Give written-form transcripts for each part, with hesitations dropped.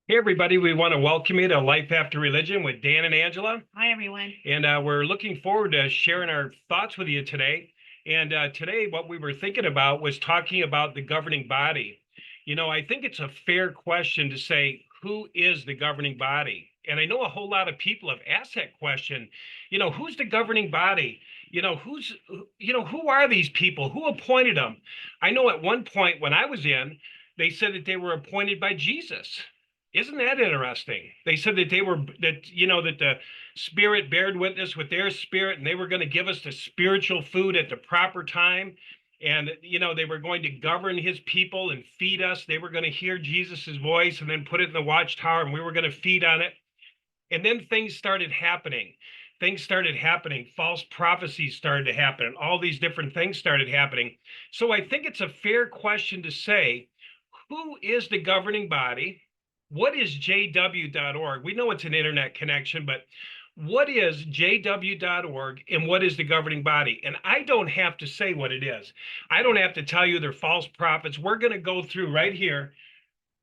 Hey, everybody, we want to welcome you to Life After Religion with Dan and Angela. Hi, everyone. And we're looking forward to sharing our thoughts with you today. And today, what we were thinking about was talking about the governing body. I think it's a fair question to say, who is the governing body? And I know a whole lot of people have asked that question. Who's the governing body? Who are these people? Who appointed them? I know at one point when I was in, they said that they were appointed by Jesus. Isn't that interesting? They said that that the spirit bared witness with their spirit, and they were going to give us the spiritual food at the proper time. And they were going to govern his people and feed us. They were going to hear Jesus's voice and then put it in the watchtower, and we were going to feed on it. And then things started happening. False prophecies started to happen, and all these different things started happening. So I think it's a fair question to say, who is the governing body? What is JW.org? We know it's an internet connection, but what is JW.org and what is the governing body? And I don't have to say what it is. I don't have to tell you they're false prophets. We're going to go through right here,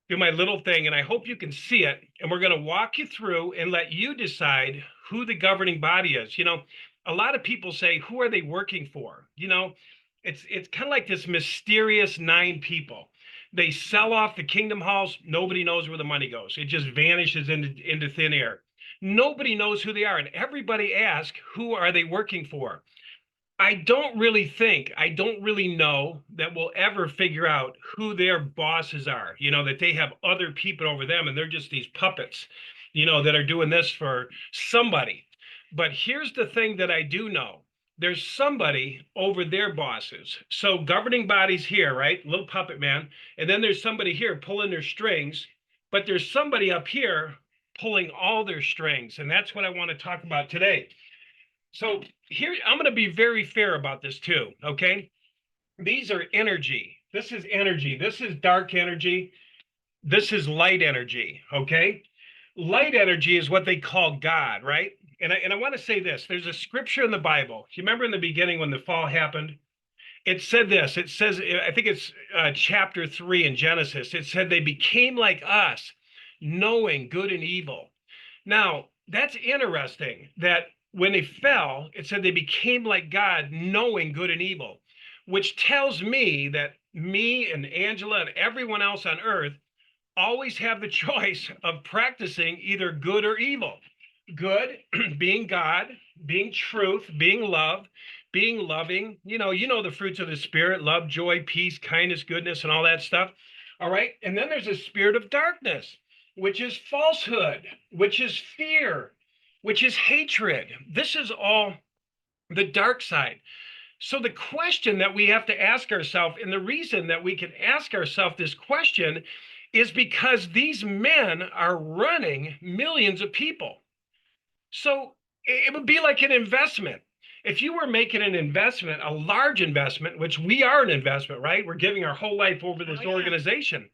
do my little thing, and I hope you can see it. And we're going to walk you through and let you decide who the governing body is. A lot of people say, who are they working for? It's kind of like this mysterious 9 people. They sell off the kingdom halls. Nobody knows where the money goes. It just vanishes into thin air. Nobody knows who they are. And everybody asks, who are they working for? I don't really know that we'll ever figure out who their bosses are, that they have other people over them and they're just these puppets, that are doing this for somebody. But here's the thing that I do know. There's somebody over their bosses. So governing bodies here, right? Little puppet man. And then there's somebody here pulling their strings, but there's somebody up here pulling all their strings. And that's what I want to talk about today. So here, I'm going to be very fair about this too, okay? These are energy. This is energy. This is dark energy. This is light energy, okay? Light energy is what they call God, right? And I want to say this. There's a scripture in the Bible. You remember in the beginning when the fall happened? It said this. It says, I think it's chapter 3 in Genesis. It said they became like us, knowing good and evil. Now, that's interesting that when they fell, it said they became like God, knowing good and evil, which tells me that me and Angela and everyone else on earth always have the choice of practicing either good or evil. Good, being God, being truth, being love, being loving. You know the fruits of the spirit: love, joy, peace, kindness, goodness, and all that stuff. All right. And then there's a spirit of darkness, which is falsehood, which is fear, which is hatred. This is all the dark side. So the question that we have to ask ourselves, and the reason that we can ask ourselves this question is because these men are running millions of people. So it would be like an investment. If you were making an investment, a large investment, which we are an investment, right? We're giving our whole life over this organization.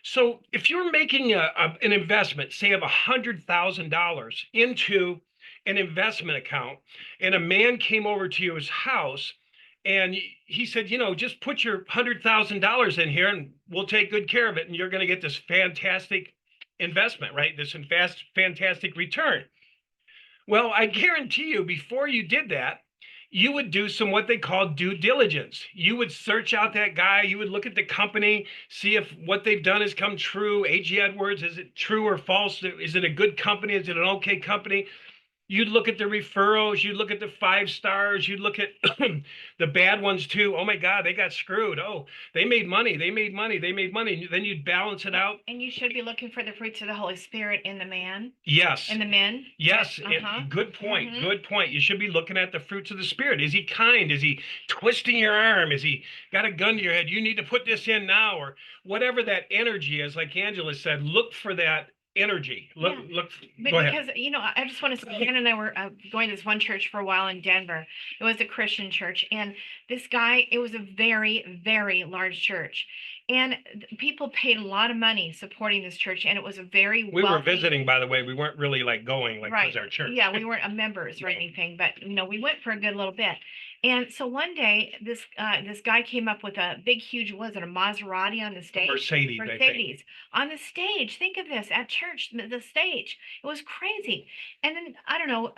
So if you're making an investment, say of $100,000 into an investment account, and a man came over to his house and he said, just put your $100,000 in here and we'll take good care of it. And you're going to get this fantastic investment, right? This fantastic return. Well, I guarantee you, before you did that, you would do some what they call due diligence. You would search out that guy. You would look at the company, see if what they've done has come true. A.G. Edwards, is it true or false? Is it a good company? Is it an okay company? You'd look at the referrals, you'd look at the 5 stars, you'd look at the bad ones too. Oh my God, they got screwed. Oh, they made money. Then you'd balance it out. And you should be looking for the fruits of the Holy Spirit in the man. Yes. In the men. Yes. Good point. Good point. You should be looking at the fruits of the Spirit. Is he kind? Is he twisting your arm? Is he got a gun to your head? You need to put this in now, or whatever that energy is. Like Angela said, look for that energy. Look. But Go because ahead. I just want to say, Dan and I were going to this one church for a while in Denver. It was a Christian church, and this guy, it was a very, very large church, and people paid a lot of money supporting this church, and it was a very We were wealthy. visiting, by the way. We weren't really like going, like it was our church. Yeah, we weren't members or anything, but we went for a good little bit. And so one day, this guy came up with a big, huge, was it a Maserati on the stage? Mercedes, I think. Mercedes on the stage. Think of this at church, the stage. It was crazy. And then I don't know,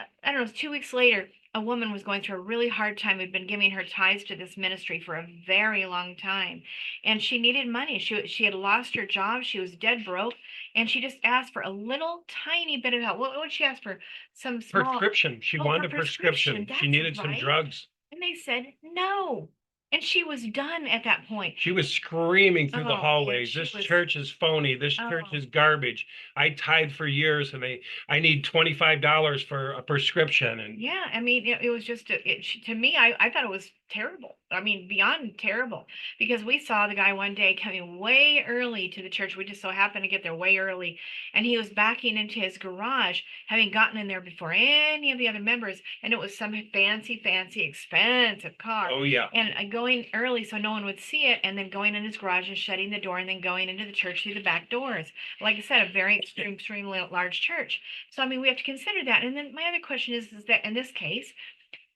2 weeks later, a woman was going through a really hard time. Had been giving her tithes to this ministry for a very long time, and she needed money. She had lost her job. She was dead broke, and she just asked for a little tiny bit of help. What would she ask for? Some small. Prescription. She Oh, wanted for a prescription. prescription. She That's needed some right. drugs. And they said no. And she was done at that point. She was screaming through the Oh, man, hallways. she This was, church is phony. This church oh, is garbage. I tithe for years and I need $25 for a prescription. And yeah. I mean, it was just, to me, I thought it was terrible. I mean, beyond terrible, because we saw the guy one day coming way early to the church. We just so happened to get there way early. And he was backing into his garage, having gotten in there before any of the other members. And it was some fancy, fancy, expensive car. oh yeah. And going early so no one would see it, and then going in his garage and shutting the door, and then going into the church through the back doors. Like I said, a very extremely large church. So I mean, we have to consider that. And then my other question is that in this case,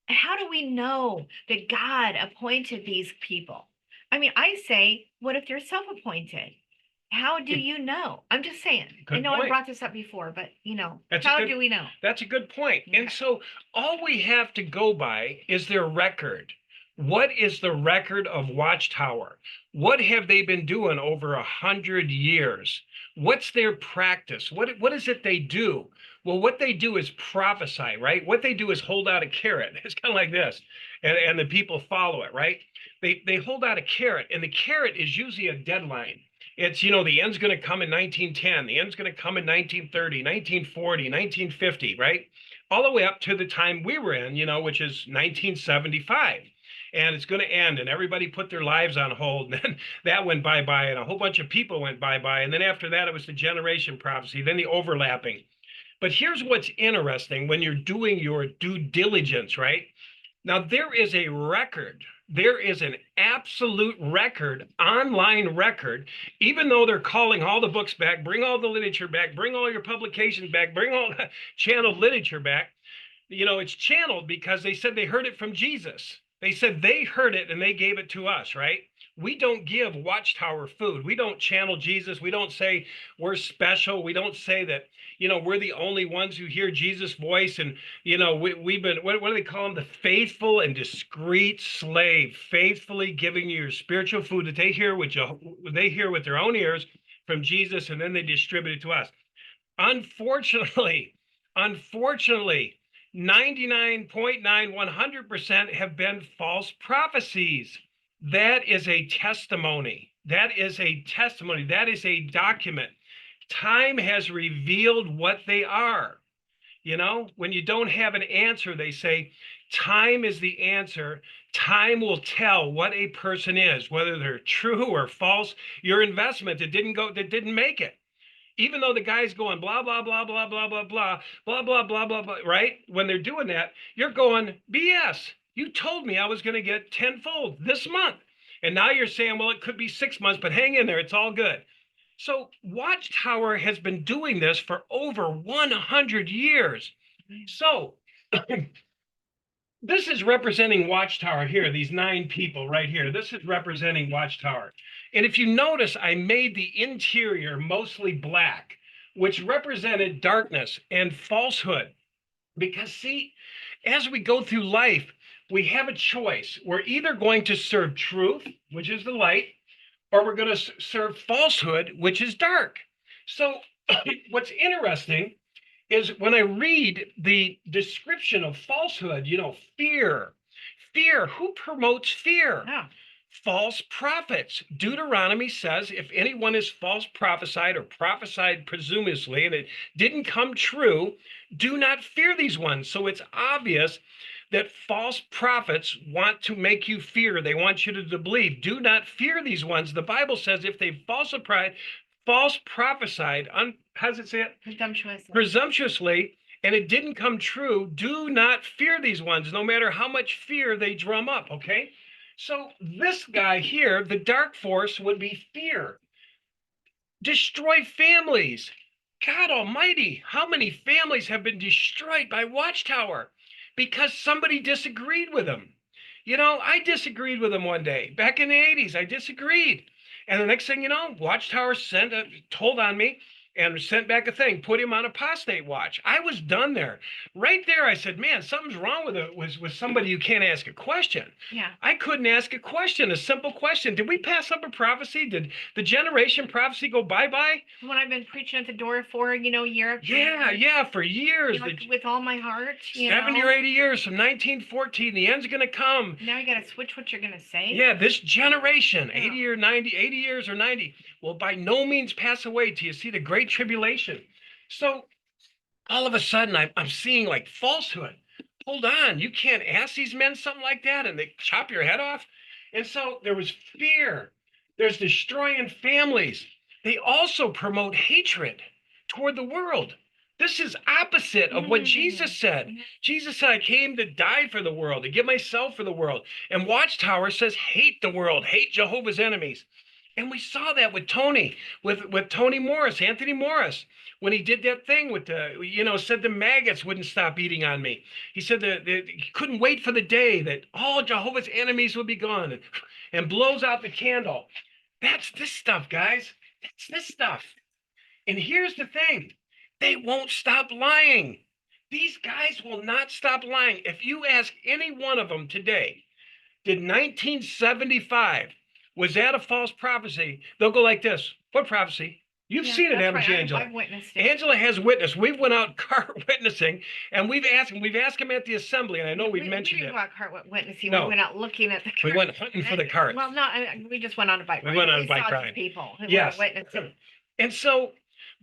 how do we know that God appointed these people? I mean, I say, what if they're self-appointed? How do you know? I'm just saying. I Good know I point. brought this up before, but That's a how good- do we know? That's a good point. Okay. And so all we have to go by is their record. What is the record of Watchtower? What have they been doing over 100 years? What's their practice? What is it they do? Well, what they do is prophesy, right? What they do is hold out a carrot. It's kind of like this, and the people follow it, right? They hold out a carrot, and the carrot is usually a deadline. It's, the end's going to come in 1910, the end's going to come in 1930, 1940, 1950, right? All the way up to the time we were in, which is 1975. And it's going to end, and everybody put their lives on hold. And then that went bye-bye, and a whole bunch of people went bye-bye. And then after that, it was the generation prophecy, then the overlapping. But here's what's interesting when you're doing your due diligence, right? Now, there is a record. There is an absolute record, online record, even though they're calling all the books back, bring all the literature back, bring all your publications back, bring all the channeled literature back. It's channeled because they said they heard it from Jesus. They said they heard it and they gave it to us, right? We don't give Watchtower food. We don't channel Jesus. We don't say we're special. We don't say that, we're the only ones who hear Jesus' voice. And, we've been, what do they call them? The faithful and discreet slave, faithfully giving you your spiritual food that they hear with their own ears from Jesus, and then they distribute it to us. Unfortunately, 99.9, 100% have been false prophecies. That is a testimony. That is a testimony. That is a document. Time has revealed what they are. When you don't have an answer, they say, time is the answer. Time will tell what a person is, whether they're true or false. Your investment that didn't make it. Even though the guy's going blah, blah, blah, blah, blah, blah, blah, blah, blah, blah, blah, blah, right? When they're doing that, you're going, BS. You told me I was going to get tenfold this month. And now you're saying, well, it could be 6 months, but hang in there. It's all good. So Watchtower has been doing this for over 100 years. So this is representing Watchtower here, these 9 people right here. This is representing Watchtower. And if you notice, I made the interior mostly black, which represented darkness and falsehood. Because see, as we go through life, we have a choice. We're either going to serve truth, which is the light, or we're going to serve falsehood, which is dark. So what's interesting is when I read the description of falsehood, fear, who promotes fear? Yeah. False prophets. Deuteronomy says if anyone is false prophesied or prophesied presumptuously and it didn't come true, do not fear these ones. So it's obvious that false prophets want to make you fear. They want you to believe. Do not fear these ones. The Bible says if they false prophesied, how does it say it? Presumptuously, and it didn't come true, do not fear these ones, no matter how much fear they drum up, okay? So this guy here, the dark force, would be fear. Destroy families. God almighty, how many families have been destroyed by Watchtower because somebody disagreed with them? You know, I disagreed with him one day back in the 80s. I disagreed. And the next thing you know, Watchtower told on me and sent back a thing, put him on apostate watch. I was done there. Right there, I said, man, something's wrong with it with somebody who can't ask a question. Yeah. I couldn't ask a question, a simple question. Did we pass up a prophecy? Did the generation prophecy go bye-bye? When I've been preaching at the door for, year after Yeah, year, yeah, for years. with all my heart, 70 or 80 years from 1914, the end's going to come. Now you got to switch what you're going to say. Yeah, this generation, Yeah. 80 or 90, 80 years or 90, will by no means pass away till you see the great tribulation. So all of a sudden, I'm seeing like falsehood. Hold on, you can't ask these men something like that and they chop your head off. And so there was fear. There's destroying families. They also promote hatred toward the world. This is opposite of what Jesus said. Mhm. Jesus said, I came to die for the world, to give myself for the world. And Watchtower says, hate the world, hate Jehovah's enemies. And we saw that with Tony, with Tony Morris, Anthony Morris, when he did that thing with said the maggots wouldn't stop eating on me. He said that he couldn't wait for the day that all Jehovah's enemies would be gone and blows out the candle. That's this stuff, guys. That's this stuff. And here's the thing. They won't stop lying. These guys will not stop lying. If you ask any one of them today, did 1975, was that a false prophecy? They'll go like this. What prophecy? You've seen it, That's haven't you, right. Angela? I've witnessed it. Angela has witnessed. We've went out cart witnessing, and we've asked him at the assembly, and I know we've mentioned we it. didn't go out cart witnessing. No. We went out looking at the We cart. went hunting for the carts. Well, no, we just went on a bike ride. We went on a bike saw ride. People who Yes. were witnessing. And so,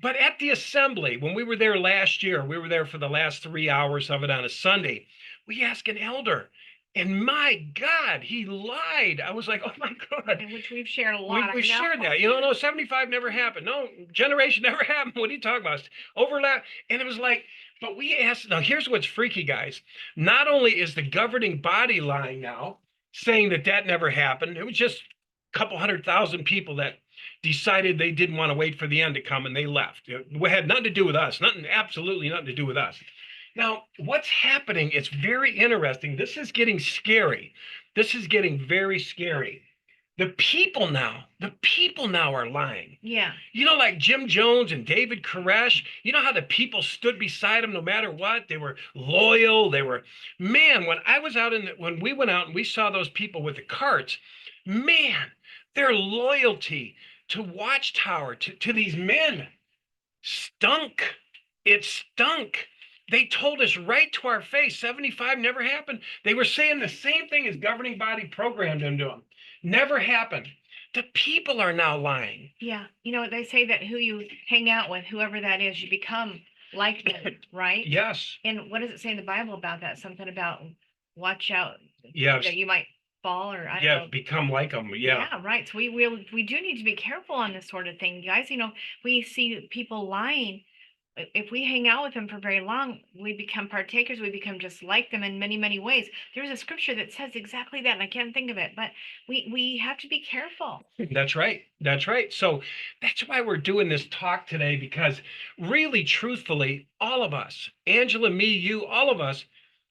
but at the assembly, when we were there last year, we were there for the last 3 hours of it on a Sunday. We asked an elder, and my God, he lied. I was like, oh my God. In which we've shared a lot. We shared that. No, 75 never happened. No, generation never happened. What are you talking about? Overlap. And it was like, but we asked, now here's what's freaky, guys. Not only is the governing body lying now, saying that never happened, it was just a couple 100,000 people that decided they didn't want to wait for the end to come and they left. It had nothing to do with us, absolutely nothing to do with us. Now, what's happening? It's very interesting. This is getting scary. This is getting very scary. The people now are lying. Yeah. Like Jim Jones and David Koresh, you know how the people stood beside him no matter what? They were loyal. Man, when we went out and we saw those people with the carts, man, their loyalty to Watchtower, to these men stunk. It stunk. They told us right to our face, 75 never happened. They were saying the same thing as governing body programmed into them. Never happened. The people are now lying. Yeah. They say that who you hang out with, whoever that is, you become like them, right? Yes. And what does it say in the Bible about that? Something about watch out. Yes. That you might fall or I don't know. Become like them. Yeah. Yeah, right. So we do need to be careful on this sort of thing, guys. We see people lying. If we hang out with them for very long, we become partakers. We become just like them in many, many ways. There's a scripture that says exactly that, and I can't think of it, but we have to be careful. That's right. That's right. So that's why we're doing this talk today, because really, truthfully, all of us, Angela, me, you, all of us,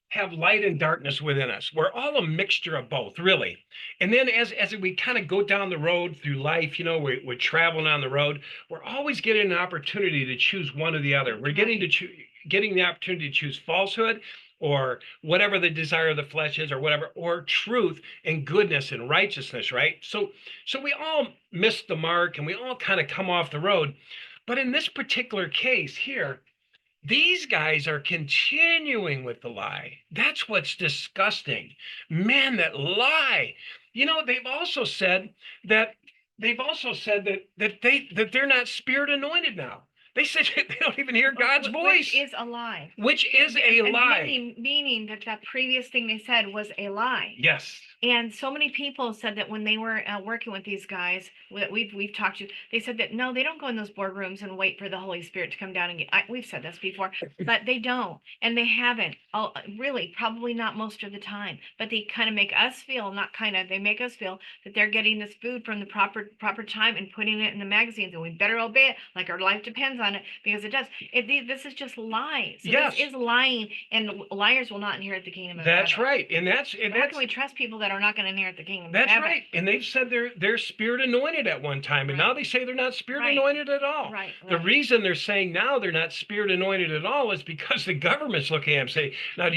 have light and darkness within us. We're all a mixture of both, really. And then as we kind of go down the road through life, we're traveling on the road, we're always getting an opportunity to choose one or the other. We're getting the opportunity to choose falsehood or whatever the desire of the flesh is or whatever, or truth and goodness and righteousness, right? So we all miss the mark and we all kind of come off the road. But in this particular case here, these guys are continuing with the lie. That's what's disgusting. Men that lie. They've also said that they're not spirit anointed now. They said they don't even hear God's voice. Which is a lie. Which is a lie. Meaning that previous thing they said was a lie. Yes. And so many people said that when they were working with these guys that we've talked to, they said that no, they don't go in those boardrooms and wait for the Holy Spirit to come down and we've said this before, but they don't, and they haven't. Really, probably not most of the time. But they kind of make us feel, not kind of, they make us feel that they're getting this food from the proper time and putting it in the magazines, and we better obey it, like our life depends on it, because it does. This is just lies. So Yes. this is lying, and liars will not inherit the kingdom of That's heaven. right. And How that's can we trust people that are not going to inherit the kingdom of that's heaven? right. And they've said they're spirit anointed at one time, and Right. now they say they're not spirit Right. anointed at all. Right. The Right. reason they're saying now they're not spirit anointed at all is because the government's looking at them saying, now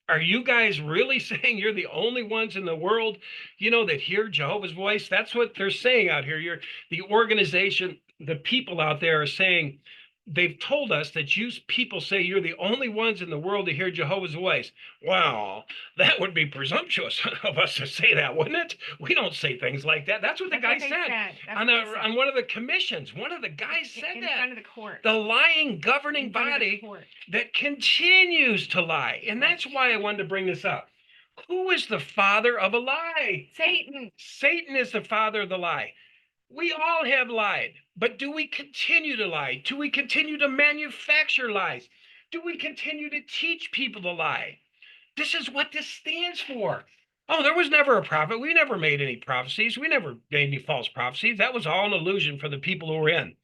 are you guys really saying you're the only ones in the world, that hear Jehovah's voice? That's what they're saying out here. The organization, the people out there are saying, they've told us that you people say you're the only ones in the world to hear Jehovah's voice. Well, that would be presumptuous of us to say that, wouldn't it? We don't say things like that. That's what the guy That's what they said That's on what they said. on one of the commissions. One of the guys said in that. front of the court. The lying governing In front of the body court. that continues to lie. And that's why I wanted to bring this up. Who is the father of a lie? Satan. Satan is the father of the lie. We all have lied, but do we continue to lie? Do we continue to manufacture lies? Do we continue to teach people to lie? This is what this stands for. Oh, there was never a prophet. We never made any prophecies. We never made any false prophecies. That was all an illusion for the people who were in.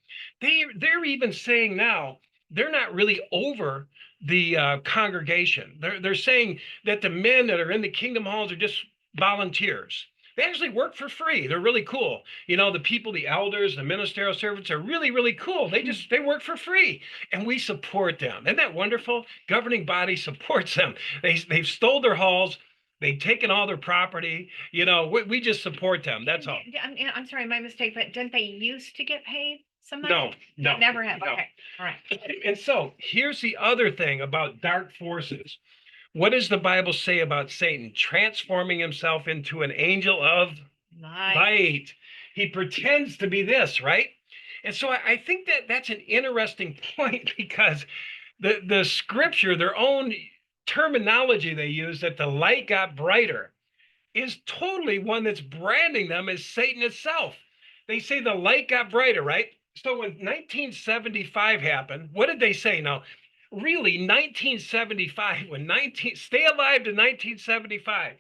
They're even saying now they're not really over the congregation. They're saying that the men that are in the kingdom halls are just volunteers. They actually work for free. They're really cool. The people, the elders, the ministerial servants are really, really cool. They work for free, and we support them. Isn't that wonderful? Governing body supports them. They've stole their halls. They've taken all their property. We just support them. That's all. I'm sorry, my mistake, but didn't they used to get paid some money? No, Never have. no. Okay. All right. And so here's the other thing about dark forces. What does the Bible say about Satan transforming himself into an angel of light? He pretends to be this, right? And so I think that that's an interesting point, because the scripture, their own terminology they use, that the light got brighter, is totally one that's branding them as Satan itself. They say the light got brighter, right? So when 1975 happened, what did they say? Now, really, 1975, stay alive to 1975.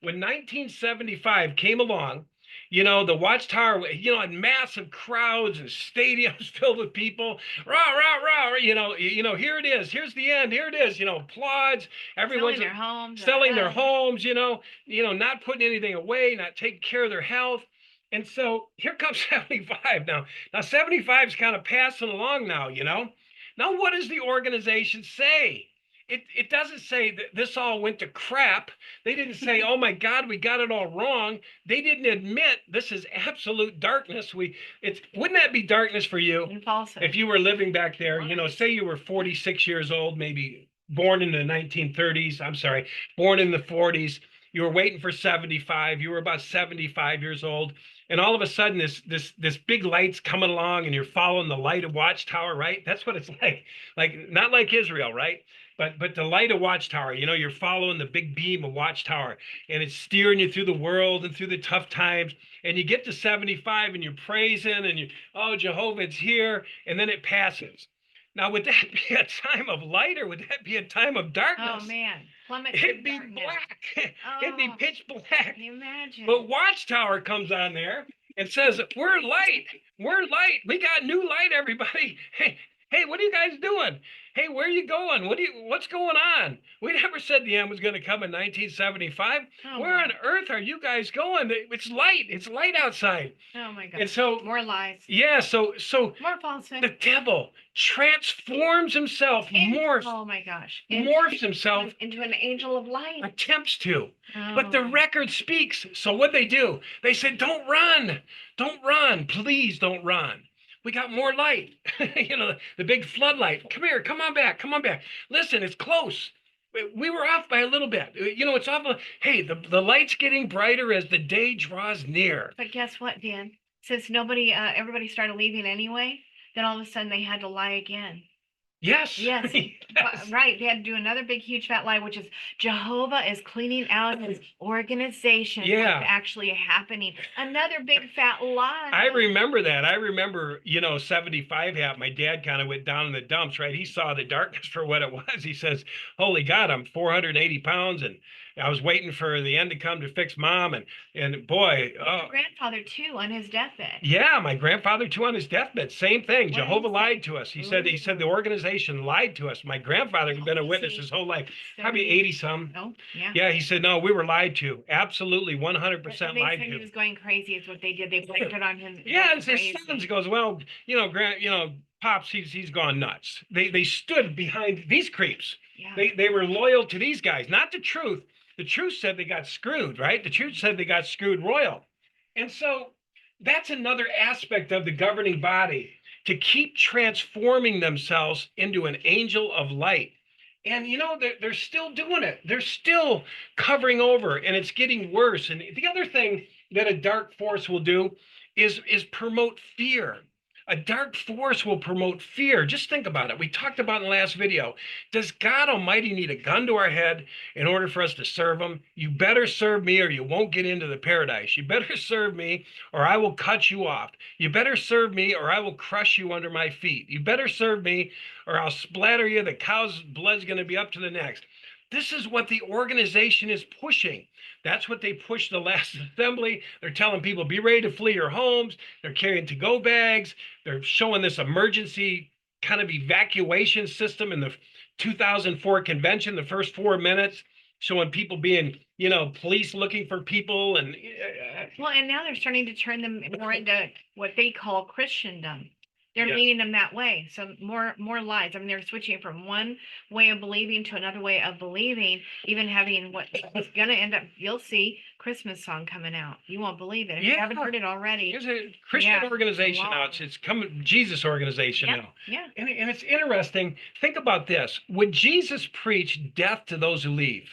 When 1975 came along, the Watchtower, had massive crowds and stadiums filled with people. Rah, rah, rah, here it is. Here's the end. Here it is, applauds. Everyone's selling their homes, not putting anything away, not taking care of their health. And so here comes 75 now. Now 75 is kind of passing along now, Now, what does the organization say? It doesn't say that this all went to crap. They didn't say, oh my God, we got it all wrong. They didn't admit this is absolute darkness. Wouldn't that be darkness for you? If you were living back there, say you were 46 years old, maybe born in the 1930s. I'm sorry, born in the 40s. You were waiting for 75. You were about 75 years old. And all of a sudden, this big light's coming along, and you're following the light of Watchtower, right? That's what it's like not like Israel, right? But the light of Watchtower, you're following the big beam of Watchtower, and it's steering you through the world and through the tough times. And you get to 75, and you're praising, and oh, Jehovah, it's here, and then it passes. Now, would that be a time of light, or would that be a time of darkness? Oh man, it'd be black. It'd be pitch black. Can you imagine? But Watchtower comes on there and says, "We're light. We're light. We got new light, everybody. Hey, what are you guys doing? Hey, where are you going? What's going on? We never said the end was going to come in 1975. Where on earth are you guys going? It's light. It's light outside." Oh my God. And so more lies. Yeah, so more falsehood. The devil transforms himself, oh my gosh. morphs himself into an angel of light. Attempts to. But the record speaks. So what they do, they said, don't run. Don't run. Please don't run. We got more light. The big floodlight. Come here. Come on back. Come on back. Listen, it's close. We were off by a little bit. It's off. Hey, the light's getting brighter as the day draws near. But guess what, Dan? Since everybody started leaving anyway, then all of a sudden they had to lie again. Yes. Yes. Yes. Right. They had to do another big, huge fat lie, which is Jehovah is cleaning out his organization. What's Yeah. actually happening. Another big fat lie. I remember that. I remember, 75 hat. My dad kind of went down in the dumps, right? He saw the darkness for what it was. He says, "Holy God, I'm 480 pounds, and I was waiting for the end to come to fix mom." And boy, And your grandfather too on his deathbed. yeah, my grandfather too on his deathbed. Same thing. What did Jehovah he lied say? to us. He said the Ooh. organization lied to us. My grandfather had been a witness See, his whole life, probably 70. 80 some. Oh, yeah. Yeah, he said, no, we were lied to. Absolutely, 100% They lied said he to. was going crazy is what they did. They blamed it on him. Yeah, going and his crazy. sons goes, well, Pops, he's gone nuts. They stood behind these creeps. Yeah. They were loyal to these guys, not the truth. The truth said they got screwed, right? The truth said they got screwed royal. And so that's another aspect of the governing body, to keep transforming themselves into an angel of light. And they're still doing it. They're still covering over, and it's getting worse. And the other thing that a dark force will do is promote fear. A dark force will promote fear. Just think about it. We talked about in the last video. Does God Almighty need a gun to our head in order for us to serve him? You better serve me or you won't get into the paradise. You better serve me or I will cut you off. You better serve me or I will crush you under my feet. You better serve me or I'll splatter you. The cow's blood's going to be up to the next. This is what the organization is pushing. That's what they pushed the last assembly. They're telling people, be ready to flee your homes. They're carrying to-go bags. They're showing this emergency kind of evacuation system in the 2004 convention, the first 4 minutes, showing people being, police looking for people. And Well, and now they're starting to turn them more into what they call Christendom. They're Yeah. leaning them that way. So more lies. I mean, they're switching from one way of believing to another way of believing, even having what is going to end up. You'll see Christmas song coming out. You won't believe it if you haven't Yeah. heard it already. There's a Christian Yeah. organization Wow. now. It's coming, Jesus organization Yeah. now. Yeah. And it's interesting. Think about this. Would Jesus preach death to those who leave,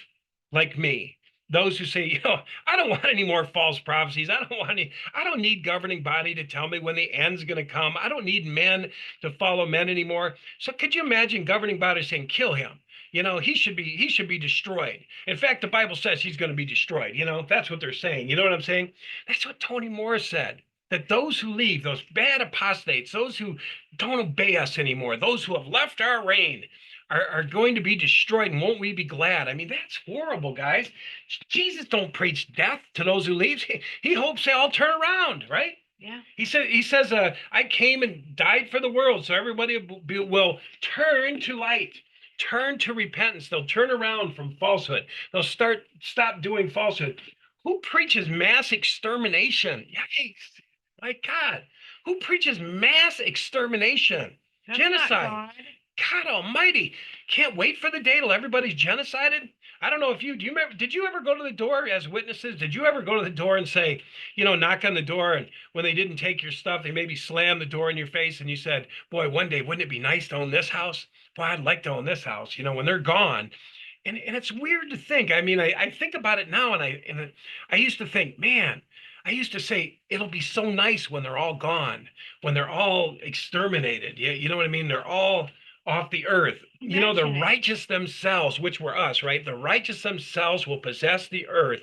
like me? Those who say, I don't want any more false prophecies. I don't need governing body to tell me when the end's going to come. I don't need men to follow men anymore. So could you imagine governing body saying, kill him? He should be destroyed. In fact, the Bible says he's going to be destroyed. That's what they're saying. You know what I'm saying? That's what Tony Morris said. That those who leave, those bad apostates, those who don't obey us anymore, those who have left our reign, are going to be destroyed, and won't we be glad? I mean, that's horrible, guys. Jesus don't preach death to those who leave. He hopes they all turn around, right? Yeah. He says, I came and died for the world, so everybody will turn to light, turn to repentance. They'll turn around from falsehood. They'll stop doing falsehood. Who preaches mass extermination? Yikes. My God. Who preaches mass extermination? That's not Genocide. God. God almighty. Can't wait for the day till everybody's genocided. I don't know if do you remember, did you ever go to the door as witnesses? Did you ever go to the door and say, knock on the door, and when they didn't take your stuff, they maybe slam the door in your face and you said, boy, one day, wouldn't it be nice to own this house? Boy, I'd like to own this house, when they're gone. And it's weird to think. I mean, I think about it now, and I used to think, man, I used to say, it'll be so nice when they're all gone, when they're all exterminated. You know what I mean? They're all off the earth. The Imagine it. righteous themselves, which were us, right? The righteous themselves will possess the earth.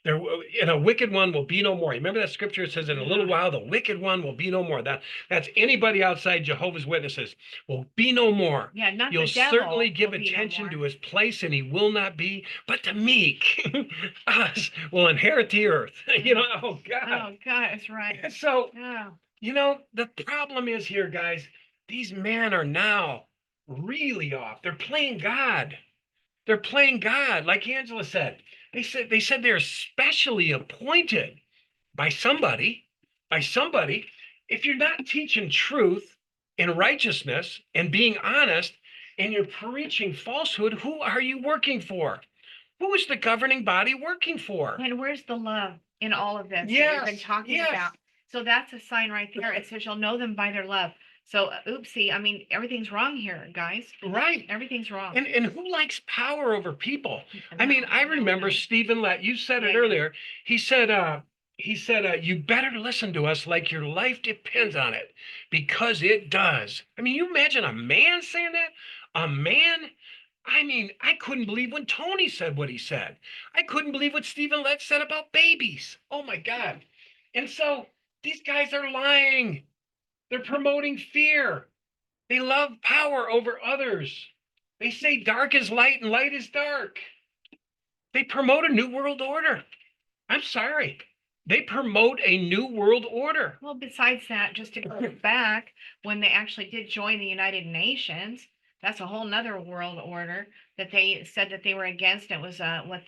There, and a wicked one will be no more. Remember that scripture? It says, in a little while, the wicked one will be no more. That's anybody outside Jehovah's Witnesses will be no more. Yeah, not You'll the devil certainly give will be no attention to more. his place, and he will not be, but the meek, us, will inherit the earth. Oh God. Oh God, that's right. And so, Oh. the problem is here, guys, these men are now really off. They're playing God. They're playing God, like Angela said. They said they're specially appointed by somebody. If you're not teaching truth and righteousness and being honest, and you're preaching falsehood, who are you working for? Who is the governing body working for? And where's the love in all of this that we've been talking yes. about? So that's a sign right there. It says you'll know them by their love. So oopsie, I mean, everything's wrong here, guys. Right. Everything's wrong. And who likes power over people? I No, mean, I no, remember no. Stephen Lett. You said it Yeah. earlier. He said, he said, you better listen to us like your life depends on it, because it does. I mean, you imagine a man saying that? A man? I mean, I couldn't believe when Tony said what he said. I couldn't believe what Stephen Letts said about babies. Oh my God. And so these guys are lying. They're promoting fear. They love power over others. They say dark is light and light is dark. They promote a new world order. I'm sorry. They promote a new world order. Well, besides that, just to go back, when they actually did join the United Nations, that's a whole nother world order that they said that they were against. It was what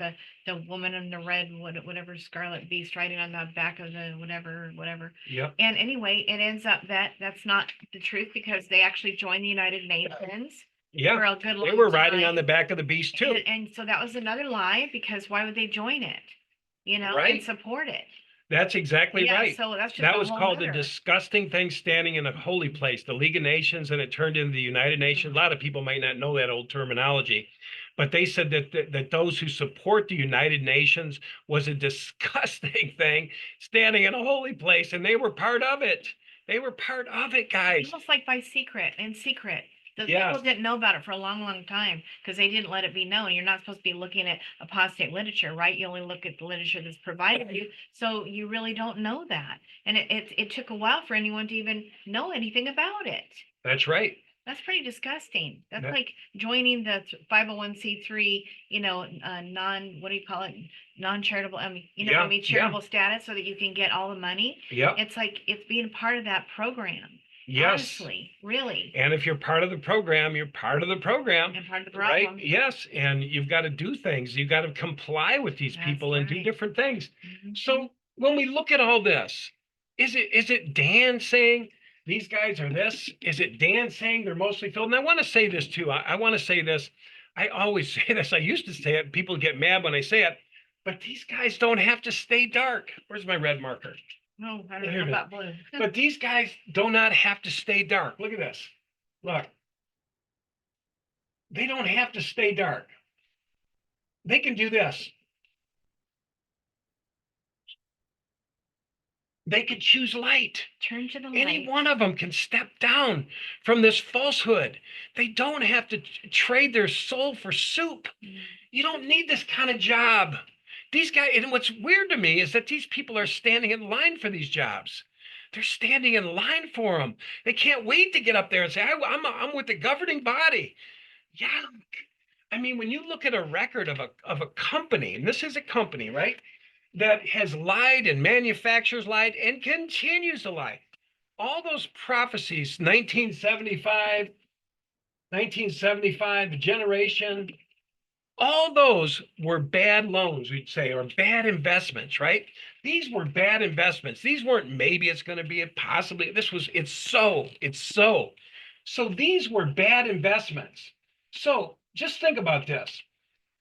the woman in the red, whatever scarlet beast riding on the back of the whatever. Yep. And anyway, it ends up that that's not the truth, because they actually joined the United Nations for Yeah. a good They long were riding on time. the back of the beast too. And so that was another lie, because why would they join it? You know, and Right. support it. That's exactly Yeah, right. so that's just That a was whole called the nother. disgusting thing standing in a holy place, the League of Nations, and it turned into the United Nations. A lot of people might not know that old terminology, but they said that those who support the United Nations was a disgusting thing standing in a holy place, and they were part of it. They were part of it, guys. Almost like by secret, in secret. The Yes. people didn't know about it for a long, long time because they didn't let it be known. You're not supposed to be looking at apostate literature, right? You only look at the literature that's provided you. So you really don't know that. And it took a while for anyone to even know anything about it. That's right. That's pretty disgusting. That's That- like joining the 501c3, what do you call it? Non-charitable, I mean, what I Yeah, mean, yeah. charitable status, so that you can get all the money. Yep. It's like, it's being part of that program. Yes. Honestly, really. And if you're part of the program, you're part of the program. And part of the Right? problem. Yes. And you've got to do things. You've got to comply with these That's people and do right. different things. Mhm. So when we look at all this, is it Dan saying these guys are this? Is it Dan saying they're mostly filled? And I want to say this too. I want to say this. I always say this. I used to say it. People get mad when I say it. But these guys don't have to stay dark. Where's my red marker? No, I Here don't it know is. about blue. But these guys do not have to stay dark. Look at this. Look. They don't have to stay dark. They can do this. They could choose light. Turn to the Any light. one of them can step down from this falsehood. They don't have to trade their soul for soup. Mm. You don't need this kind of job. These guys, and what's weird to me is that these people are standing in line for these jobs. They're standing in line for them. They can't wait to get up there and say, I'm with the governing body. Yeah. I mean, when you look at a record of a company, and this is a company, right, that has lied and manufactures lied and continues to lie. All those prophecies, 1975, the generation, all those were bad loans, we'd say, or bad investments, right? These were bad investments. These weren't maybe it's going to be, it possibly, it's so. So these were bad investments. So just think about this.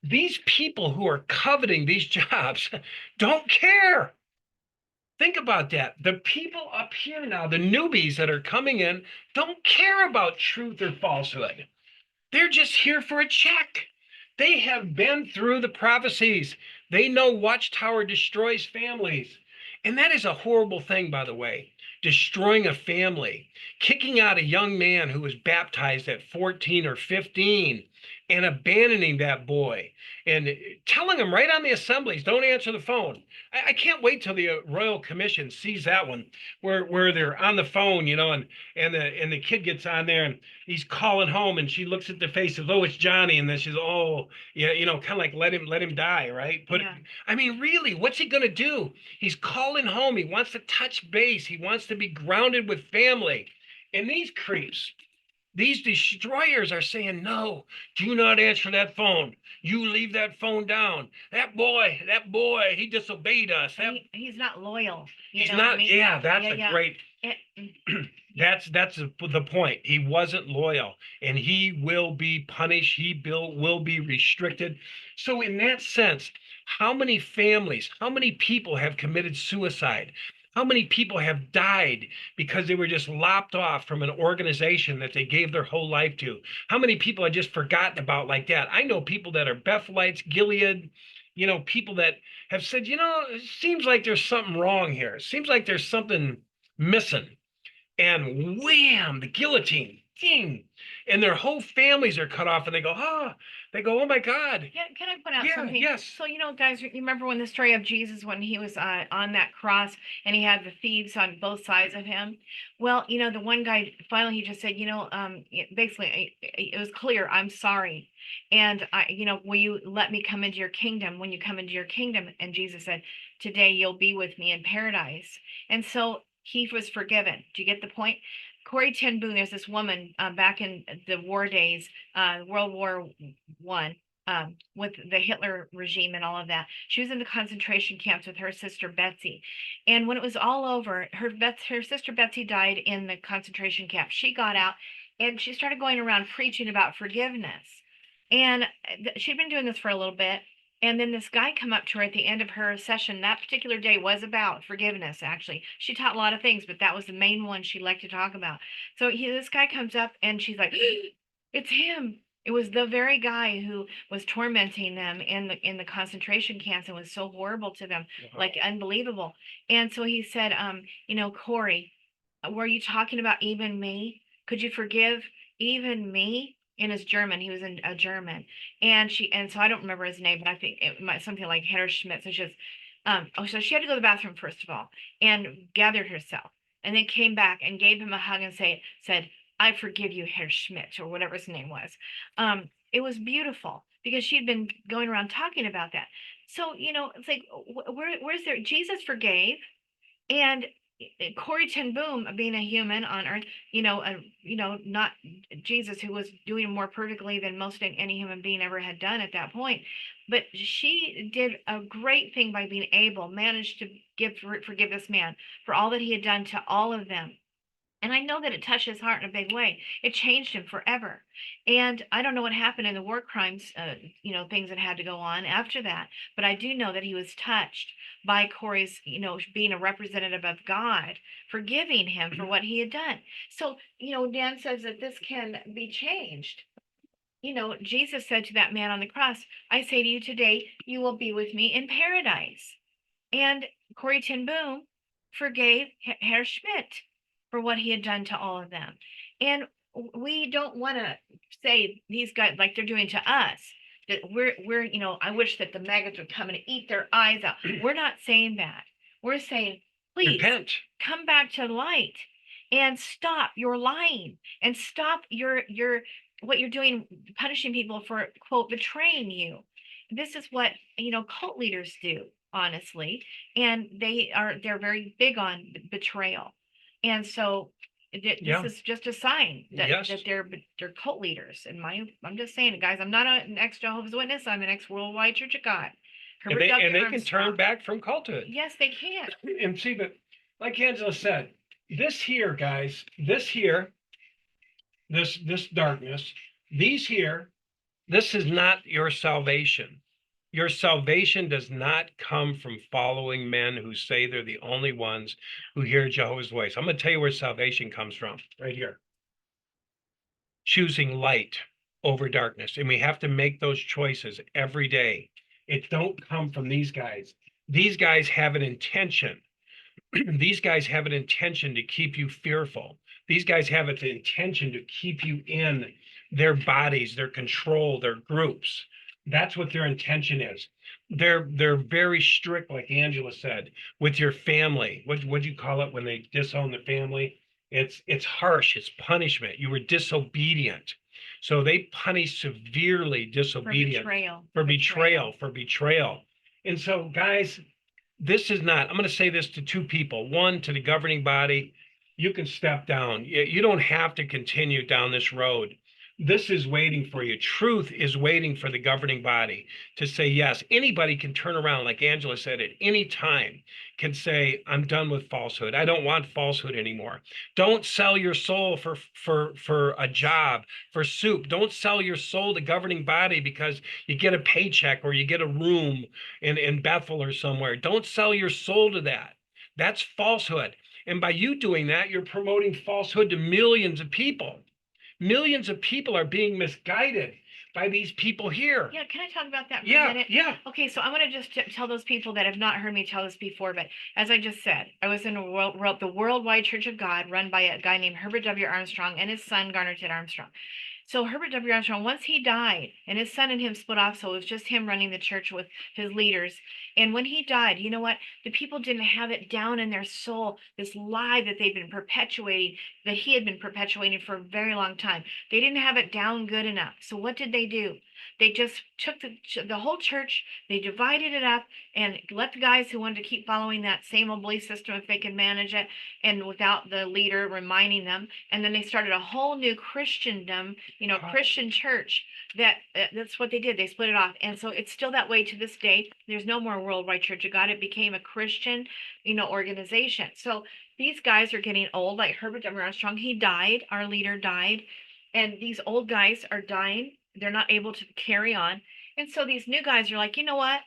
These people who are coveting these jobs don't care. Think about that. The people up here now, the newbies that are coming in, don't care about truth or falsehood. They're just here for a check. They have been through the prophecies. They know Watchtower destroys families. And that is a horrible thing, by the way, destroying a family, kicking out a young man who was baptized at 14 or 15 and abandoning that boy and telling him right on the assemblies, don't answer the phone. I can't wait till the Royal Commission sees that one where they're on the phone, and the kid gets on there and he's calling home and she looks at the face of, oh, it's Johnny. And then she's, oh, yeah, kind of like let him die, right? Yeah. I mean, really, what's he going to do? He's calling home. He wants to touch base. He wants to be grounded with family. And these creeps, these destroyers are saying, no, do not answer that phone. You leave that phone down. That boy, he disobeyed us. He's not loyal. He's know what I not, mean? yeah, that's a yeah. great, that's the point. He wasn't loyal and he will be punished. He will be restricted. So in that sense, how many families, how many people have committed suicide? How many people have died because they were just lopped off from an organization that they gave their whole life to? How many people are just forgotten about like that? I know people that are Bethelites, Gilead, people that have said, it seems like there's something wrong here. It seems like there's something missing. And wham, the guillotine, ding, and their whole families are cut off, and oh my God. Yeah, can I point out Yeah, something? yes. So, guys, you remember when the story of Jesus when he was on that cross and he had the thieves on both sides of him? Well, the one guy finally he just said, basically it was clear, I'm sorry, and will you let me come into your kingdom? When you come into your kingdom, and Jesus said, today you'll be with me in paradise, and so he was forgiven. Do you get the point? Corrie ten Boom, there's this woman back in the war days, World War I, with the Hitler regime and all of that. She was in the concentration camps with her sister Betsy. And when it was all over, her sister Betsy died in the concentration camp. She got out and she started going around preaching about forgiveness. And she'd been doing this for a little bit. And then this guy come up to her at the end of her session. That particular day was about forgiveness, actually. She taught a lot of things, but that was the main one she liked to talk about. So this guy comes up and she's like, it's him. It was the very guy who was tormenting them in the concentration camps and was so horrible to them, like unbelievable. And so he said, Corrie, were you talking about even me? Could you forgive even me? In his German, he was in a German, and so I don't remember his name, but I think it might something like Herr Schmidt. So she was, so she had to go to the bathroom first of all, and gathered herself, and then came back and gave him a hug and said, I forgive you, Herr Schmidt, or whatever his name was. It was beautiful because she'd been going around talking about that. So, it's like, where's there? Jesus forgave, and Corrie ten Boom, being a human on earth, not Jesus, who was doing more perfectly than most any human being ever had done at that point. But she did a great thing by being managed to forgive this man for all that he had done to all of them. And I know that it touched his heart in a big way. It changed him forever. And I don't know what happened in the war crimes, things that had to go on after that. But I do know that he was touched by Corey's, being a representative of God, forgiving him for what he had done. So, Dan says that this can be changed. Jesus said to that man on the cross, I say to you today, you will be with me in paradise. And Corrie ten Boom forgave Herr Schmidt for what he had done to all of them. And we don't want to say these guys like they're doing to us that we're I wish that the maggots would come and eat their eyes out. We're not saying that. We're saying, please repent, come back to light and stop your lying and stop your what you're doing, punishing people for quote betraying you. This is what cult leaders do, honestly, and they're very big on betrayal. And so this is just a sign that, that they're cult leaders. And I'm just saying, guys, I'm not an ex-Jehovah's Witness. I'm an ex-Worldwide Church of God. And they can turn back from culthood. Yes, they can. And see, but like Angela said, this here, guys, this darkness, these here, this is not your salvation. Your salvation does not come from following men who say they're the only ones who hear Jehovah's voice. I'm going to tell you where salvation comes from, right here. Choosing light over darkness. And we have to make those choices every day. It don't come from these guys. These guys have an intention. These guys have an intention to keep you fearful. These guys have an intention to keep you in their bodies, their control, their groups. That's what their intention is. They're very strict, like Angela said, with your family. What'd you call it when they disown the family? It's harsh. It's punishment. You were disobedient. So they punish severely disobedient. For betrayal. And so, guys, this is not, I'm going to say this to two people. One, to the governing body, you can step down. You don't have to continue down this road. This is waiting for you. Truth is waiting for the governing body to say yes. Anybody can turn around, like Angela said, at any time can say, I'm done with falsehood. I don't want falsehood anymore. Don't sell your soul for a job, for soup. Don't sell your soul to governing body because you get a paycheck or you get a room in Bethel or somewhere. Don't sell your soul to that. That's falsehood. And by you doing that, you're promoting falsehood to millions of people. Millions of people are being misguided by these people here. Yeah, can I talk about that for a Yeah, minute? yeah. Okay, so I want to just tell those people that have not heard me tell this before, but as I just said, I was in the Worldwide Church of God, run by a guy named Herbert W. Armstrong and his son Garner Ted Armstrong. So Herbert W. Armstrong, once he died, and his son and him split off, so it was just him running the church with his leaders. And when he died, you know what? The people didn't have it down in their soul, this lie that they'd been perpetuating, that he had been perpetuating for a very long time. They didn't have it down good enough. So what did they do? They just took the whole church, they divided it up, and let the guys who wanted to keep following that same old belief system, if they could manage it, and without the leader reminding them. And then they started a whole new Christendom, Christian church. That's what they did. They split it off. And so it's still that way to this day. There's no more Worldwide Church of God. It became a Christian, organization. So these guys are getting old, like Herbert W. Armstrong. He died, our leader died, and these old guys are dying. They're not able to carry on. And so these new guys are like, you know what?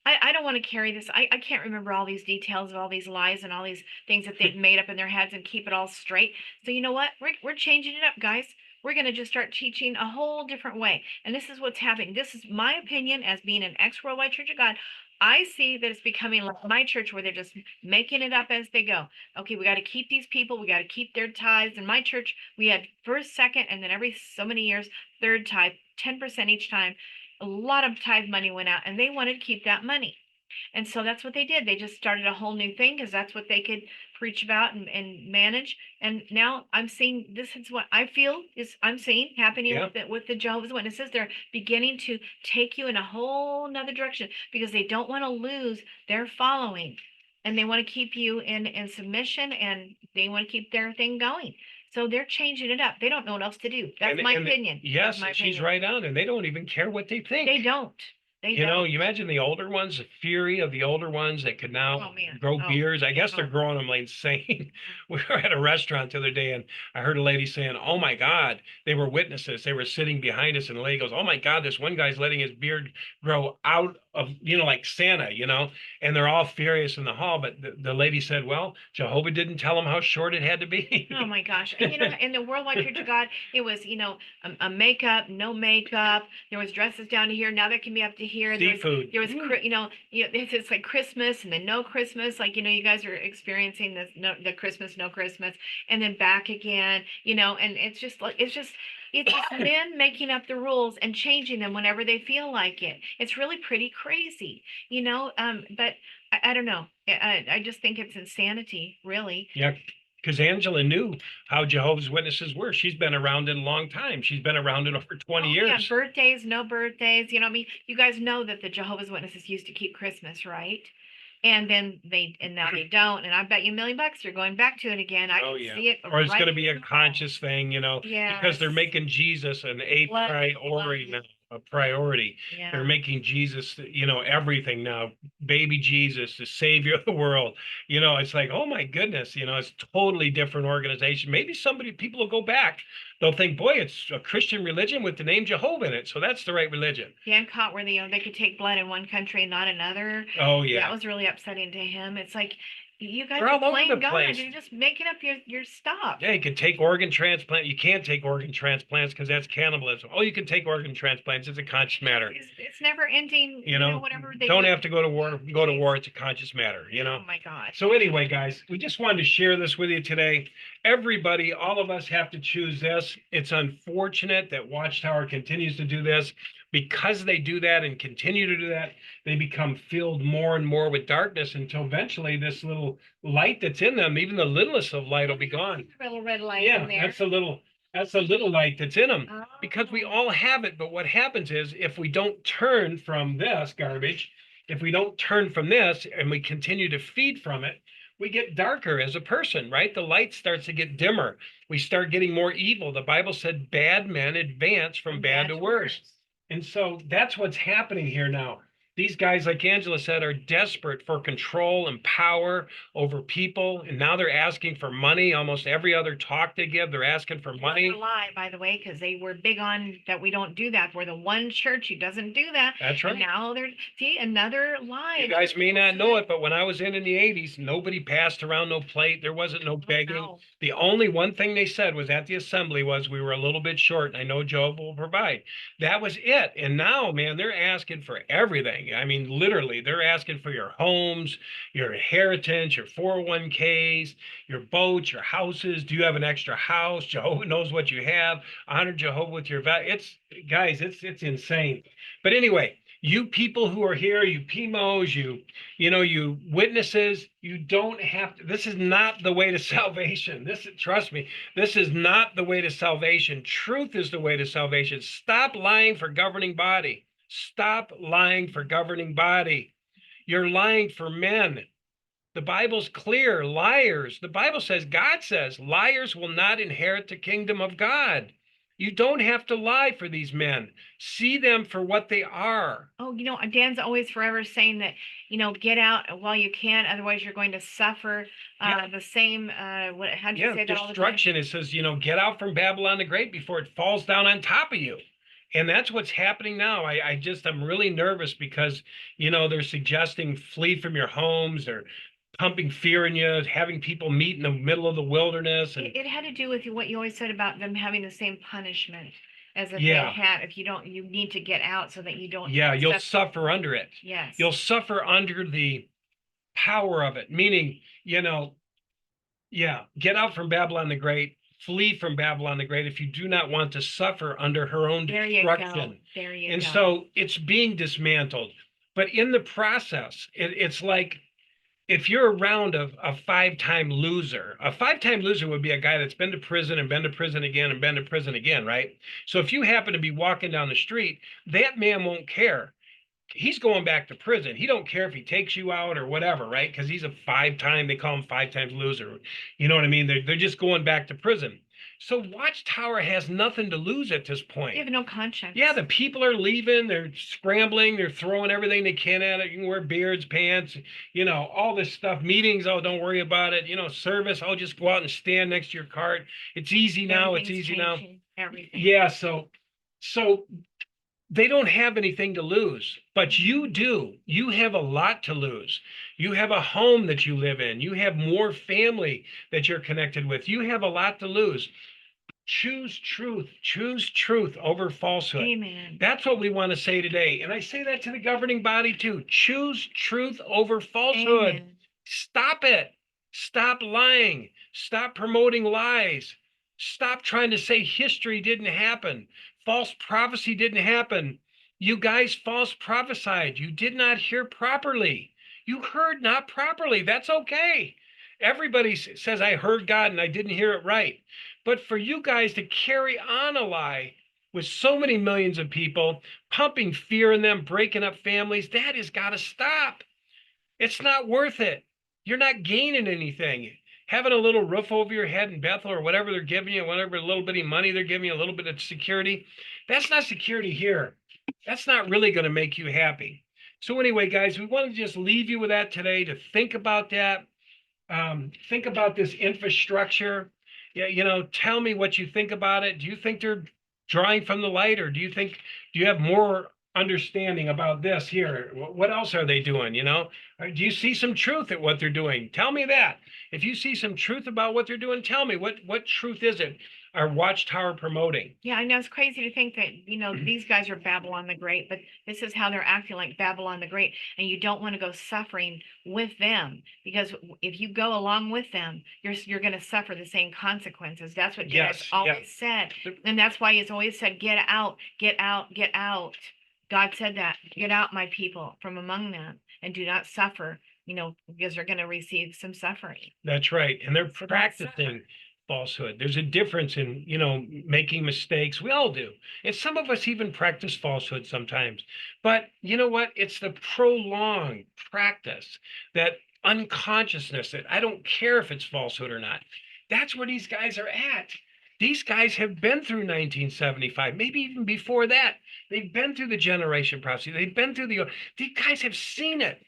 I don't want to carry this. I can't remember all these details of all these lies and all these things that they've made up in their heads and keep it all straight. So you know what? We're changing it up, guys. We're going to just start teaching a whole different way. And this is what's happening. This is my opinion as being an ex-Worldwide Church of God. I see that it's becoming like my church where they're just making it up as they go. Okay, we got to keep these people. We got to keep their tithes. In my church, we had first, second, and then every so many years, third tithe, 10% each time. A lot of tithe money went out, and they wanted to keep that money. And so that's what they did. They just started a whole new thing because that's what they could preach about and manage. And now I'm seeing this is what I feel is I'm seeing happening with the Jehovah's Witnesses. They're beginning to take you in a whole nother direction because they don't want to lose their following, and they want to keep you in submission, and they want to keep their thing going. So they're changing it up. They don't know what else to do. That's my opinion. Yes, she's right on, and they don't even care what they think. They don't. You imagine the older ones, the fury of the older ones that could now grow beards. I guess they're growing them like insane. We were at a restaurant the other day, and I heard a lady saying, "Oh my God," they were witnesses. They were sitting behind us, and the lady goes, "Oh my God, this one guy's letting his beard grow out of, like Santa, and they're all furious in the hall." But the lady said, "Well, Jehovah didn't tell them how short it had to be." Oh my gosh. And in the Worldwide Church of God, it was, a makeup, no makeup. There was dresses down to here. Now there can be up to here. Seafood. There was, it's like Christmas and then no Christmas. Like, you guys are experiencing this, the Christmas, no Christmas, and then back again, and it's just men making up the rules and changing them whenever they feel like it. It's really pretty crazy, but I don't know. I just think it's insanity, really. Yeah. Because Angela knew how Jehovah's Witnesses were. She's been around it a long time. She's been around it over 20 years. Yeah, birthdays, no birthdays. You guys know that the Jehovah's Witnesses used to keep Christmas, right? And then now they don't. And I bet you $1 million they're going back to it again. I can see it. Or it's going to be a conscious thing, because they're making Jesus an priority. Yeah. They're making Jesus, everything now. Baby Jesus, the savior of the world. It's like, oh my goodness, it's totally different organization. Maybe people will go back. They'll think, boy, it's a Christian religion with the name Jehovah in it. So that's the right religion. Dan Cott, where they could take blood in one country and not another. Oh, yeah. That was really upsetting to him. It's like, you guys are playing God. You're just making up your stuff. Yeah, you can take organ transplant. You can't take organ transplants because that's cannibalism. Oh, you can take organ transplants. It's a conscious matter. It's never ending. Whatever they don't have to go to war. Go to war. It's a conscious matter. Oh my God. So anyway, guys, we just wanted to share this with you today. Everybody, all of us have to choose this. It's unfortunate that Watchtower continues to do this. Because they do that and continue to do that, they become filled more and more with darkness until eventually this little light that's in them, even the littlest of light, will be gone. Little red light in there. That's a little light that's in them, because we all have it. But what happens is, if we don't turn from this garbage, if we don't turn from this and we continue to feed from it, we get darker as a person, right? The light starts to get dimmer. We start getting more evil. The Bible said bad men advance from bad to worse. And so that's what's happening here now. These guys, like Angela said, are desperate for control and power over people. And now they're asking for money. Almost every other talk they give, they're asking for Another money. lie, by the way, because they were big on that we don't do that. We're the one church who doesn't do that. That's And right. now they're, see, another lie. You guys may not know it, but when I was in the 80s, nobody passed around no plate. There wasn't no begging. No. The only one thing they said was at the assembly was we were a little bit short, and I know Joe will provide. That was it. And now, man, they're asking for everything. I mean, literally, they're asking for your homes, your inheritance, your 401ks, your boats, your houses. Do you have an extra house? Jehovah knows what you have. Honor Jehovah with your value. It's guys, it's insane. But anyway, you people who are here, you PMOs, you witnesses, you don't have to, this is not the way to salvation. Trust me, this is not the way to salvation. Truth is the way to salvation. Stop lying for governing body. Stop lying for governing body. You're lying for men. The Bible's clear. Liars. The Bible says, God says, liars will not inherit the kingdom of God. You don't have to lie for these men. See them for what they are. Oh, Dan's always forever saying that, get out while you can, otherwise you're going to suffer the same, how'd you say that all the time? Destruction. It says, get out from Babylon the Great before it falls down on top of you. And that's what's happening now. I'm really nervous because, they're suggesting flee from your homes or pumping fear in you, having people meet in the middle of the wilderness. And It had to do with what you always said about them having the same punishment as if Yeah. they had. If you don't, you need to get out so that you don't. yeah, you'll suffer. suffer under it. Yes. You'll suffer under the power of it, meaning, get out from Babylon the Great, flee from Babylon the Great if you do not want to suffer under her own There you go. destruction. There you And go. so it's being dismantled. But in the process, it's like if you're around a 5-time loser, a 5-time loser would be a guy that's been to prison and been to prison again and been to prison again, right? So if you happen to be walking down the street, that man won't care. He's going back to prison. He don't care if he takes you out or whatever, right? Because he's a 5-time, they call him 5 times loser. You know what I mean? They're just going back to prison. So Watchtower has nothing to lose at this point. You have no conscience. Yeah, the people are leaving. They're scrambling. They're throwing everything they can at it. You can wear beards, pants, all this stuff. Meetings, oh, don't worry about it. Service, oh, just go out and stand next to your cart. It's easy now. It's easy now. Everything. Yeah, so they don't have anything to lose, but you do. You have a lot to lose. You have a home that you live in. You have more family that you're connected with. You have a lot to lose. Choose truth over falsehood. Amen. That's what we want to say today. And I say that to the governing body too. Choose truth over falsehood. Amen. Stop it. Stop lying. Stop promoting lies. Stop trying to say history didn't happen. False prophecy didn't happen. You guys false prophesied. You did not hear properly. You heard not properly. That's okay. Everybody says, I heard God and I didn't hear it right. But for you guys to carry on a lie with so many millions of people, pumping fear in them, breaking up families, that has got to stop. It's not worth it. You're not gaining anything. Having a little roof over your head in Bethel or whatever they're giving you, whatever little bitty money they're giving you, a little bit of security, that's not security here. That's not really going to make you happy. So anyway, guys, we want to just leave you with that today to think about that. Think about this infrastructure. Yeah, tell me what you think about it. Do you think they're drawing from the light, or do you have more understanding about this here? What else are they doing? Or do you see some truth at what they're doing? Tell me that. If you see some truth about what they're doing, tell me what truth is it? Our Watchtower promoting. Yeah, I know it's crazy to think that, these guys are Babylon the Great, but this is how they're acting like Babylon the Great. And you don't want to go suffering with them, because if you go along with them, you're going to suffer the same consequences. That's what Jesus always said. And that's why he's always said, get out, get out, get out. God said that, get out, my people, from among them, and do not suffer, because they're going to receive some suffering. That's right. And they're practicing falsehood. There's a difference in, making mistakes. We all do. And some of us even practice falsehood sometimes. But you know what? It's the prolonged practice, that unconsciousness, that I don't care if it's falsehood or not. That's where these guys are at. These guys have been through 1975, maybe even before that. They've been through the generation prophecy. They've been through these guys have seen it.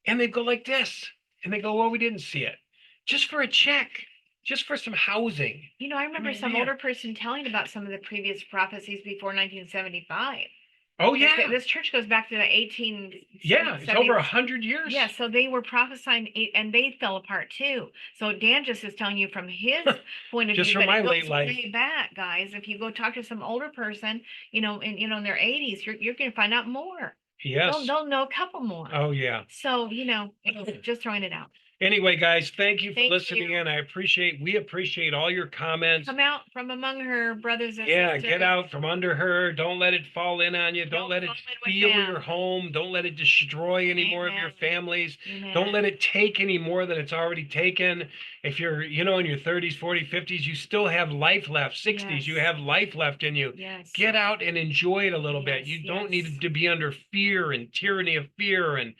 And they go like this. And they go, well, we didn't see it. Just for a check, just for some housing. You know, I remember mean, some man. older person telling about some of the previous prophecies before 1975. Oh, This- yeah. This church goes back to the 18. Yeah, it's over 100 years. Yeah, so they were prophesying and they fell apart too. So Dan just is telling you from his point of Just view, from but my it goes late life. way back, guys. If you go talk to some older person, you know, in their 80s, you're going to find out more. Yes. They'll know a couple more. Oh, yeah. So, you know, just throwing it out. Anyway, guys, thank you for Thank listening you. in. We appreciate all your comments. Come out from among her brothers and Yeah, sisters. get out from under her. Don't let it fall in on you. Don't let it fall in with steal them. your home. Don't let it destroy any more of your Amen. families. Amen. Don't let it take any more than it's already taken. If you're, in your 30s, 40s, 50s, you still have life left. 60s, you Yes. have life left in you. Yes. Get out and enjoy it a little bit. Yes, You don't yes. need to be under fear and tyranny of fear and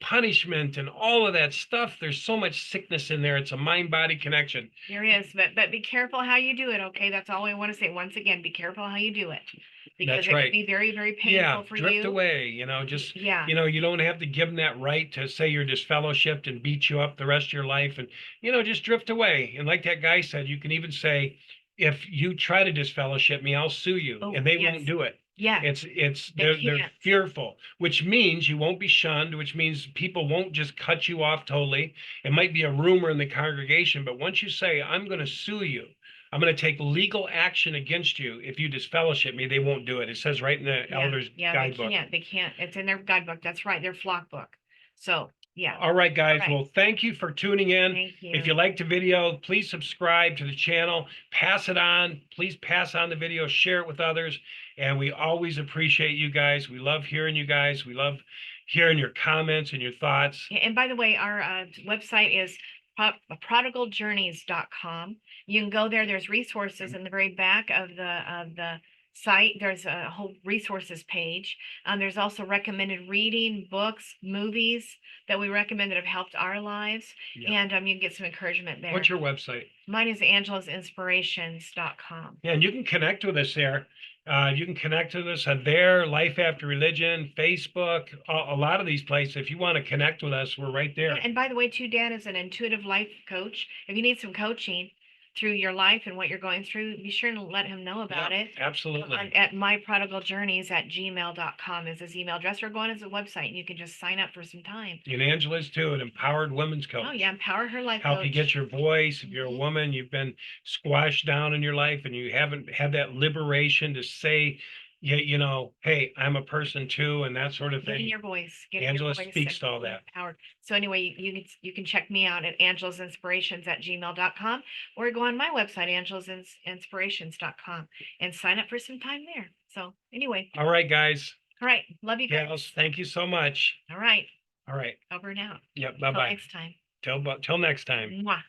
punishment and all of that stuff. There's so much sickness in there. It's a mind-body connection. There is, but be careful how you do it. Okay, that's all I want to say. Once again, be careful how you do it, because That's it right. can be very, very painful Yeah, for drift you. away, just, Yeah. you don't have to give them that right to say you're disfellowshipped and beat you up the rest of your life. And, just drift away. And like that guy said, you can even say, if you try to disfellowship me, I'll sue you. Oh, And they yes. won't do it. Yeah. They're can't. fearful, which means you won't be shunned, which means people won't just cut you off totally. It might be a rumor in the congregation, but once you say, I'm going to sue you, I'm going to take legal action against you if you disfellowship me, they won't do it. It says right in the elder's guidebook. They can't. It's in their guidebook. That's right, their flock book. So yeah. All right, guys. All right. Well, thank you for tuning in. Thank you. If you liked the video, please subscribe to the channel, pass it on. Please pass on the video, share it with others. And we always appreciate you guys. We love hearing you guys. We love hearing your comments and your thoughts. Yeah, and by the way, our website is prodigaljourneys.com. You can go there. There's resources in the very back of the site. There's a whole resources page. There's also recommended reading, books, movies that we recommend that have helped our lives. Yeah. And you can get some encouragement there. What's your website? Mine is angelasinspirations.com. Yeah, and you can connect with us there. You can connect with us on there, Life After Religion, Facebook, a lot of these places. If you want to connect with us, we're right there. And by the way, too, Dan is an intuitive life coach. If you need some coaching through your life and what you're going through, be sure to let him know about Yeah, it. absolutely. At myprodigaljourneys@gmail.com is his email address, or go on his website and you can just sign up for some time. And Angela's too, an empowered women's coach. Oh yeah, Empower Her Life Help Coach. you get your voice. If you're a Mhm. woman, you've been squashed down in your life and you haven't had that liberation to say, yeah, hey, I'm a person too, and that sort of Getting thing. your voice. Angela speaks to all and that. empowered. So anyway, you can check me out at angelasinspirations@gmail.com, or go on my website, angelasinspirations.com, and sign up for some time there. So anyway, All right, guys. all right. Love you guys. Gals, thank you so much. All right. All right. Over and out. Yep. Till Bye-bye. next time. Till next time. Mwah.